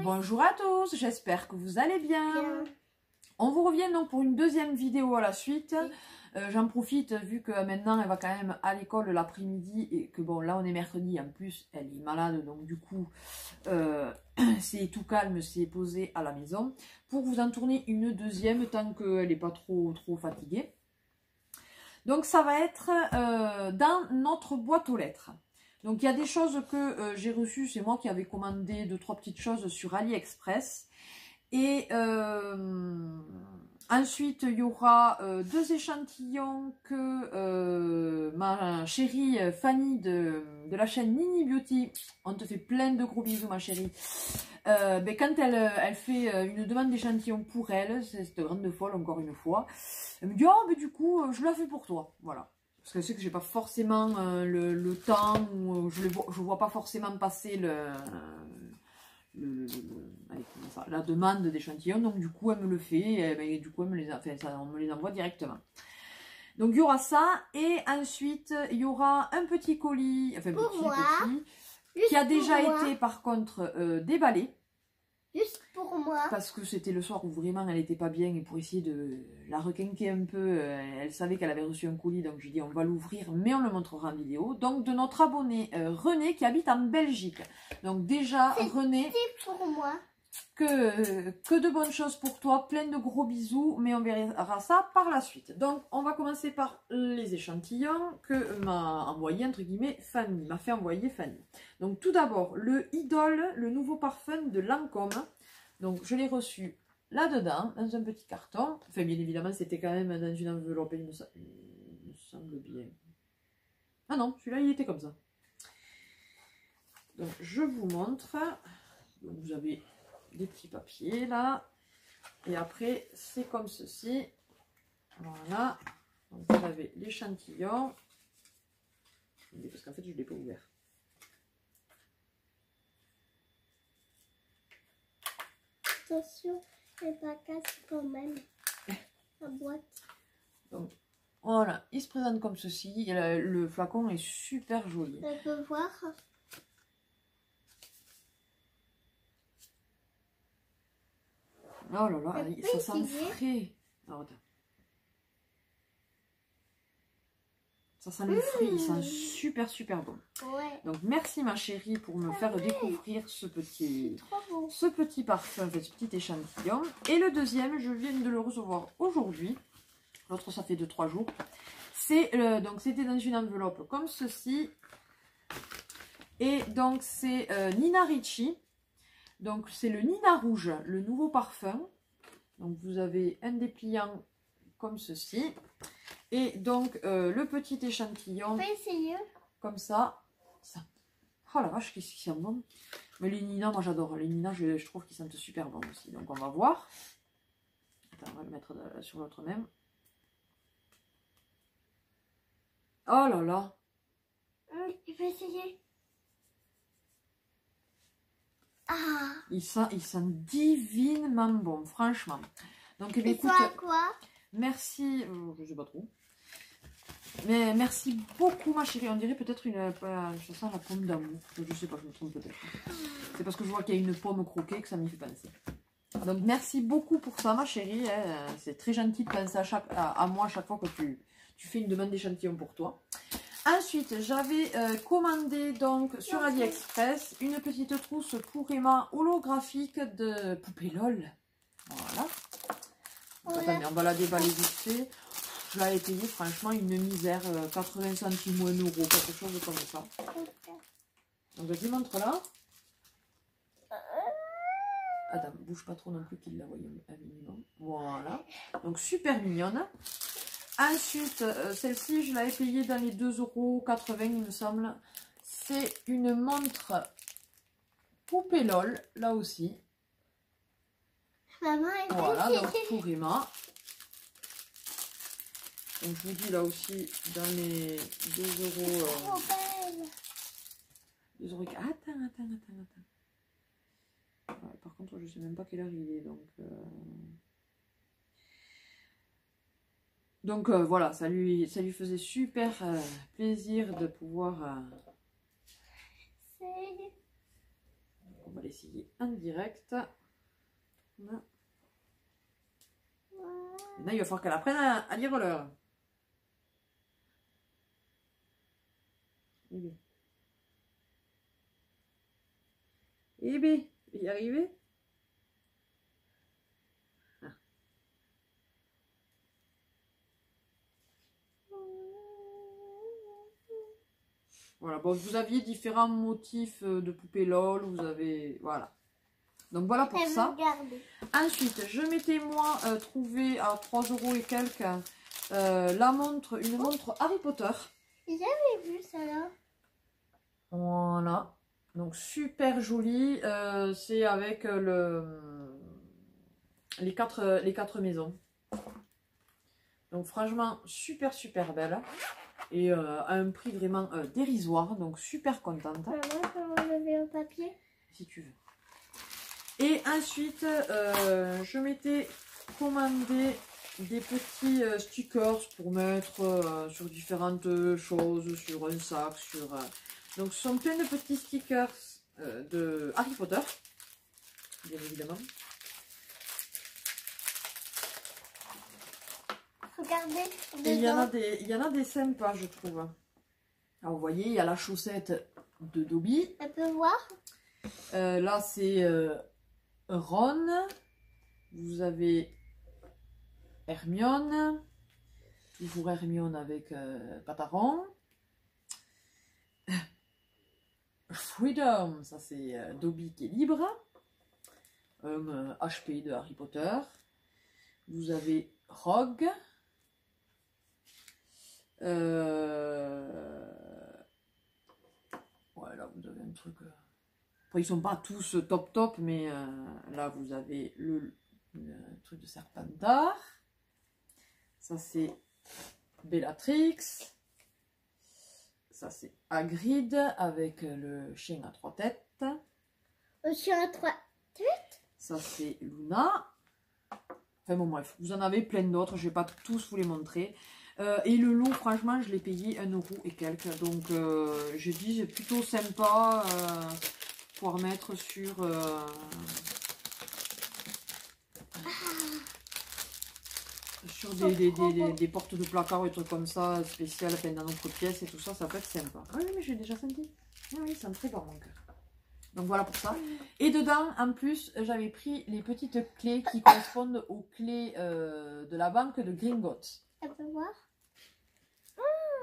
Bonjour à tous, j'espère que vous allez bien. On vous revient donc pour une deuxième vidéo à la suite. J'en profite vu que maintenant elle va quand même à l'école l'après-midi et que bon là on est mercredi, en plus elle est malade, donc du coup c'est tout calme, c'est posé à la maison, pour vous en tourner une deuxième tant qu'elle n'est pas trop fatiguée. Donc ça va être dans notre boîte aux lettres. Donc il y a des choses que j'ai reçues, c'est moi qui avais commandé 2-3 petites choses sur AliExpress. Et ensuite il y aura 2 échantillons que ma chérie Fanny de la chaîne Nini Beauty, on te fait plein de gros bisous ma chérie, quand elle fait une demande d'échantillon pour elle, c'est cette grande folle encore une fois, elle me dit oh mais du coup je la fais pour toi, voilà. Parce que je sais que j'ai pas forcément le temps, ou je vois pas forcément passer la demande d'échantillons, donc du coup elle me le fait, et du coup on me les envoie directement. Donc il y aura ça, et ensuite il y aura un petit colis, enfin petit, qui a déjà été par contre déballé. Juste pour moi. Parce que c'était le soir où vraiment elle n'était pas bien, et pour essayer de la requinquer un peu, elle savait qu'elle avait reçu un colis, donc j'ai dit on va l'ouvrir mais on le montrera en vidéo. Donc de notre abonné René qui habite en Belgique. Donc déjà René, pour moi. Que de bonnes choses pour toi, plein de gros bisous, mais on verra ça par la suite. Donc on va commencer par les échantillons que m'a envoyé entre guillemets Fanny, m'a fait envoyer Fanny. Donc tout d'abord le Idol, le nouveau parfum de Lancôme. Donc je l'ai reçu là-dedans, dans un petit carton. Enfin bien évidemment c'était quand même dans une enveloppe, il me semble bien. Ah non, celui-là il était comme ça. Donc je vous montre. Donc vous avez des petits papiers là, et après c'est comme ceci, voilà. Donc vous avez l'échantillon, parce qu'en fait je ne l'ai pas ouvert. Attention, elle pas casse quand même la boîte. Donc voilà, il se présente comme ceci, et le flacon est super joli. On peut voir. Oh là là, ça sent frais. Alors, ça sent le fruit, il sent super bon. Ouais. Donc merci ma chérie pour me faire découvrir ce petit parfum, ce petit échantillon. Et le deuxième, je viens de le recevoir aujourd'hui. L'autre ça fait 2-3 jours. Donc c'était dans une enveloppe comme ceci. Et donc c'est Nina Ricci. Donc c'est le Nina Rouge, le nouveau parfum. Donc vous avez un dépliant comme ceci. Et donc le petit échantillon. On peut essayer. Comme ça. Oh la vache, qu'est-ce qu'ils sont bons. Mais les Nina, moi j'adore. Les Nina, je trouve qu'ils sentent super bons aussi. Donc on va voir. Attends, on va le mettre sur l'autre même. Oh là là. Il peut essayer. Ah. Il sent divinement bon, franchement. Donc, écoute, quoi? merci, je sais pas trop. Mais merci beaucoup, ma chérie. On dirait peut-être ça sent la pomme d'amour. Je sais pas, je me trompe peut-être. C'est parce que je vois qu'il y a une pomme croquée que ça m'y fait penser. Donc, merci beaucoup pour ça, ma chérie. C'est très gentil de penser à moi à chaque fois que tu fais une demande d'échantillon pour toi. Ensuite, j'avais commandé donc sur AliExpress une petite trousse pour Emma holographique de poupée LOL. Voilà. Donc, attendez, on va la déballer vite fait. Je l'avais payé franchement une misère, 80 centimes ou 1 euro, quelque chose comme ça. Donc je te montre là. Attends, bouge pas trop non plus qu'il la voie un minimum. Voilà. Donc super mignonne. Ensuite, celle-ci, je l'avais payée dans les 2,80 €, il me semble. C'est une montre poupée LOL, là aussi. Maman, voilà, donc pour Emma. Donc je vous dis là aussi, dans les 2 €. Trop belle. les oreilles. Attends. Ouais, par contre, je sais même pas quelle heure il est, donc voilà, ça lui faisait super plaisir de pouvoir. On va l'essayer en direct. Là. Maintenant, il va falloir qu'elle apprenne à lire l'heure. Eh bien, il y arriver. Ah. Voilà, bon, vous aviez différents motifs de poupées LOL, vous avez... Voilà. Donc voilà pour ça. Ensuite, je m'étais moi trouvé à 3 € et quelques une montre Harry Potter. J'avais vu ça là. Voilà. Donc super jolie. C'est avec les quatre maisons. Donc franchement super belle. Et à un prix vraiment dérisoire. Donc super contente. Maman, comment enlever au papier? Si tu veux. Et ensuite, je m'étais commandé des petits stickers pour mettre sur différentes choses, sur un sac, donc ce sont plein de petits stickers de Harry Potter, bien évidemment. Regardez, et il y en a des sympas, je trouve. Alors vous voyez, il y a la chaussette de Dobby. On peut voir. Là c'est Ron. Vous avez Hermione. Toujours Hermione avec Pataron. Freedom, ça c'est Dobby qui est libre. HP de Harry Potter. Vous avez Rogue. Voilà, vous avez un truc. Après, ils sont pas tous top, mais là vous avez le truc de Serpentard. Ça c'est Bellatrix. Ça c'est Hagrid avec le chien à 3 têtes. Le chien à 3 têtes. Ça c'est Luna. Enfin bon bref, vous en avez plein d'autres, je vais pas tous vous les montrer. Et le lot, franchement, je l'ai payé 1 € et quelques. Donc j'ai dit c'est plutôt sympa pour mettre sur des portes de placard et trucs comme ça, spéciales, dans notre pièce et tout ça, ça peut être sympa. Ah oui, mais j'ai déjà senti. Ah oui, ça me très bon mon cœur. Donc voilà pour ça. Et dedans, en plus, j'avais pris les petites clés qui correspondent aux clés de la banque de Gringotts. On peut voir.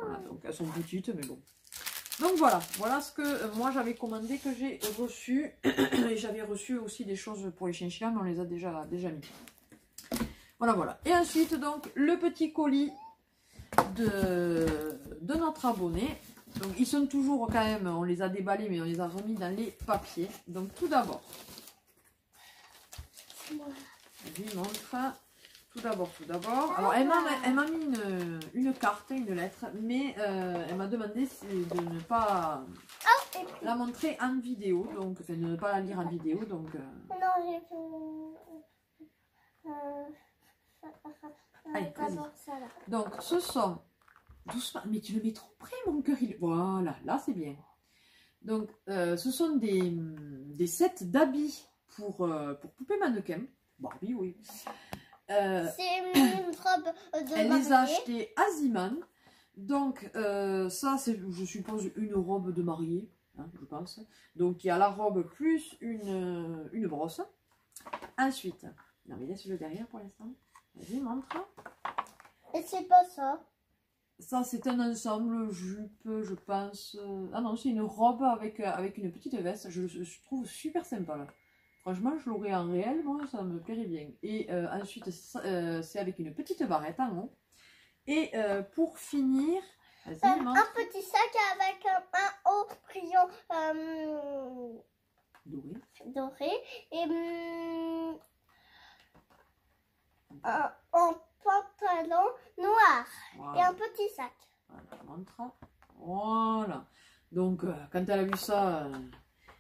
Voilà, donc elles sont petites, mais bon. Donc voilà ce que moi j'avais commandé, que j'ai reçu. Et j'avais reçu aussi des choses pour les chiens, mais on les a déjà mis. Voilà. Et ensuite, donc, le petit colis de notre abonné. Donc, ils sont toujours quand même, on les a déballés, mais on les a remis dans les papiers. Donc, tout d'abord, je lui montre. Tout d'abord. Alors, elle m'a mis une carte, une lettre, mais elle m'a demandé de ne pas la montrer en vidéo, donc, enfin, de ne pas la lire en vidéo. Donc, non, j'ai allez, vas-y. Donc, ce sont... Doucement, mais tu le mets trop près, mon cœur. Voilà, là, c'est bien. Donc, ce sont des sets d'habits pour poupée mannequin. Barbie, oui. C'est une robe de Elle mariée. les a achetées à Ziman. Donc, ça, c'est, je suppose, une robe de mariée, hein, je pense. Donc, il y a la robe plus une brosse. Ensuite, non, mais laisse-le derrière pour l'instant. Vas-y, montre. Et c'est pas ça. Ça, c'est un ensemble jupe, je pense. Ah non, c'est une robe avec une petite veste. Je trouve super sympa, là. Franchement, je l'aurais en réel, moi, ça me plairait bien. Et ensuite, c'est avec une petite barrette en haut. Et pour finir... Un petit sac avec un haut brillant doré. Et un pantalon noir. Voilà. Et un petit sac. Voilà, montre. Voilà. Donc, quand elle a vu ça,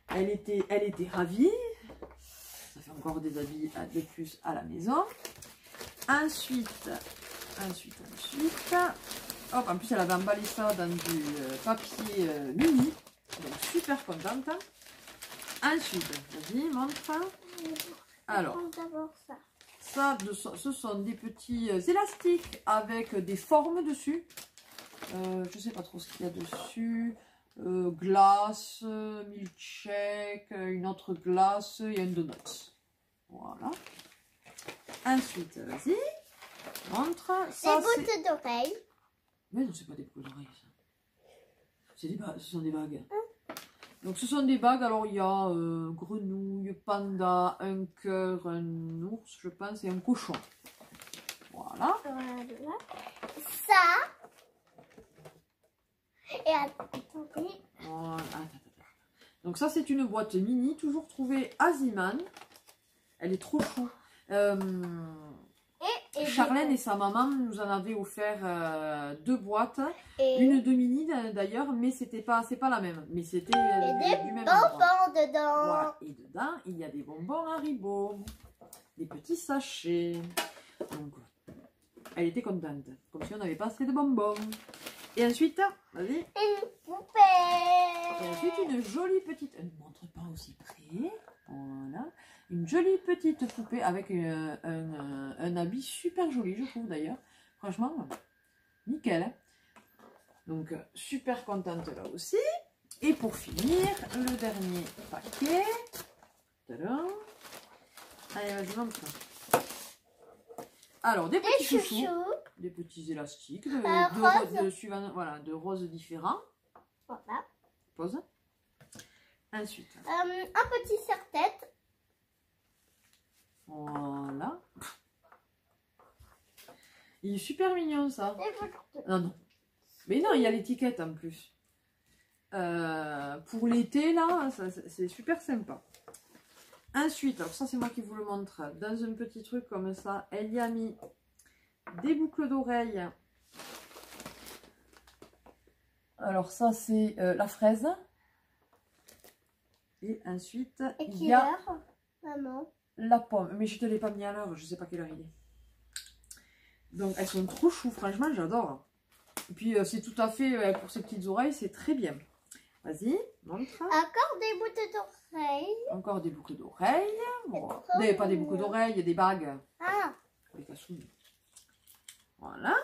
elle était ravie. Ça fait encore des habits de plus à la maison. Ensuite, hop, en plus elle avait emballé ça dans du papier mini, donc super contente. Ensuite, vas-y, montre. Alors, ce sont des petits élastiques avec des formes dessus. Je sais pas trop ce qu'il y a dessus. Glace, milkshake, une autre glace et un donut. Voilà. Ensuite, vas-y, montre. Ça, des boucles d'oreilles. Mais non, c'est pas des boucles d'oreilles, ça. Ce sont des bagues. Donc, ce sont des bagues. Alors, il y a grenouille, panda, un cœur, un ours, je pense, et un cochon. Voilà. Voilà. Ça. Et attendez. Voilà. Donc, ça, c'est une boîte mini, toujours trouvée à Ziman. Elle est trop chou. Charlène et sa maman nous en avaient offert 2 boîtes, une de mini d'ailleurs, mais c'est pas la même, mais c'était des du même bonbons dedans. Voilà. Et dedans il y a des bonbons Haribo, des petits sachets. Donc elle était contente, comme si on n'avait pas assez de bonbons. Et ensuite, vas-y. Une poupée. Et ensuite une jolie petite, elle ne montre pas aussi près. Voilà. Une jolie petite poupée avec un habit super joli, je trouve d'ailleurs. Franchement, nickel. Donc, super contente là aussi. Et pour finir, le dernier paquet. Tadam. Allez, vas-y, montre. Alors, des petits chouchous. Des petits élastiques de roses différents. Voilà. Pose. Ensuite. Un petit serre-tête. Voilà. Il est super mignon ça. Non, non. Mais non, il y a l'étiquette en plus. Pour l'été, là, c'est super sympa. Ensuite, alors ça c'est moi qui vous le montre. Dans un petit truc comme ça, elle y a mis des boucles d'oreilles. Alors ça c'est la fraise. Et ensuite, il y a maman, la pomme. Mais je ne te l'ai pas mis à l'heure, je ne sais pas quelle heure il est. Donc elles sont trop chou, franchement j'adore. Et puis c'est tout à fait, pour ces petites oreilles, c'est très bien. Vas-y, montre. Encore des boucles d'oreilles. Encore des boucles d'oreilles. Bon. Pas des boucles d'oreilles, des bagues. Ah. Voilà.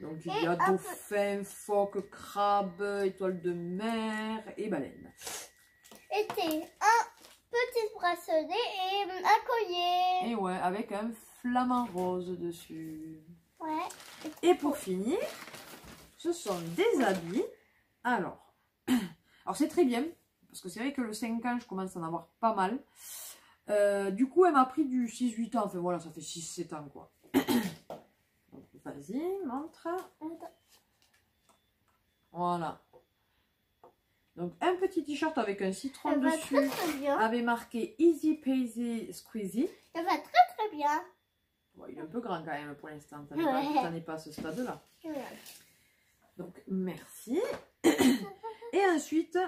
Donc il y a dauphin, phoque, crabe, étoile de mer et baleine. Et un petit bracelet et un collier. Et ouais, avec un flamant rose dessus. Ouais. Et pour finir, ce sont des habits. Alors c'est très bien, parce que c'est vrai que le 5 ans, je commence à en avoir pas mal. Du coup, elle m'a pris du 6-8 ans. Enfin voilà, ça fait 6-7 ans quoi. Donc vas-y, montre. Voilà. Donc un petit t-shirt avec un citron dessus, avait marqué Easy Peasy Squeezy. Ça va très très bien. Bon, il est un peu grand quand même pour l'instant, t'en es pas à ce stade-là. Donc merci. Et ensuite,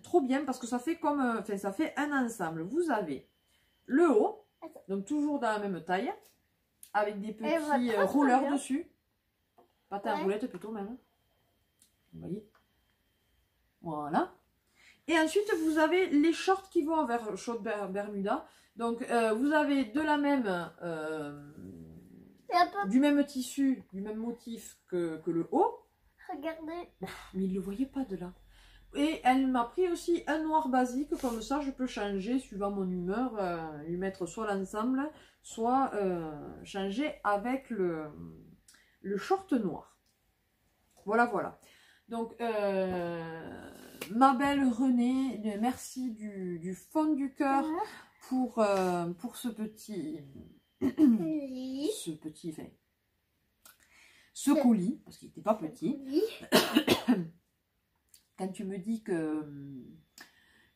trop bien parce que ça fait comme, enfin ça fait un ensemble. Vous avez le haut, donc toujours dans la même taille, avec des petits rollers dessus. Patins à roulettes plutôt même. Vous voyez. Voilà. Et ensuite, vous avez les shorts qui vont vers short Bermuda. Donc, vous avez de la même, du même tissu, du même motif que le haut. Regardez. Mais il ne le voyait pas de là. Et elle m'a pris aussi un noir basique. Comme ça, je peux changer suivant mon humeur. Lui mettre soit l'ensemble, soit changer avec le short noir. Voilà, voilà. Donc, ma belle Renée, merci du fond du cœur pour ce petit, ce colis, parce qu'il n'était pas petit. Quand tu me dis que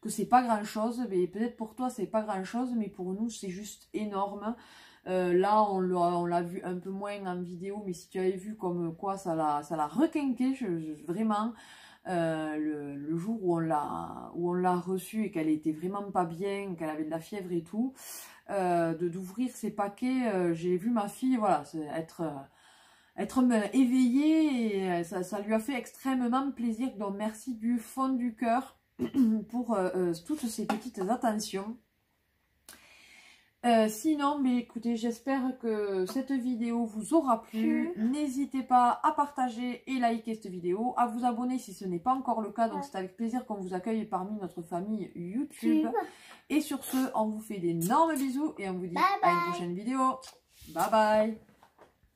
c'est pas grand chose, mais peut-être pour toi c'est pas grand chose, mais pour nous c'est juste énorme. Là on l'a vu un peu moins en vidéo, mais si tu avais vu comme quoi ça l'a requinqué, vraiment. le jour où on l'a reçue et qu'elle était vraiment pas bien, qu'elle avait de la fièvre et tout, d'ouvrir ces paquets, j'ai vu ma fille, voilà, être éveillée et ça lui a fait extrêmement plaisir. Donc merci du fond du cœur pour toutes ces petites attentions. Sinon, mais écoutez, j'espère que cette vidéo vous aura plu. N'hésitez pas à partager et liker cette vidéo, à vous abonner si ce n'est pas encore le cas. Donc c'est avec plaisir qu'on vous accueille parmi notre famille YouTube. Et sur ce, on vous fait d'énormes bisous et on vous dit à une prochaine vidéo. Bye bye.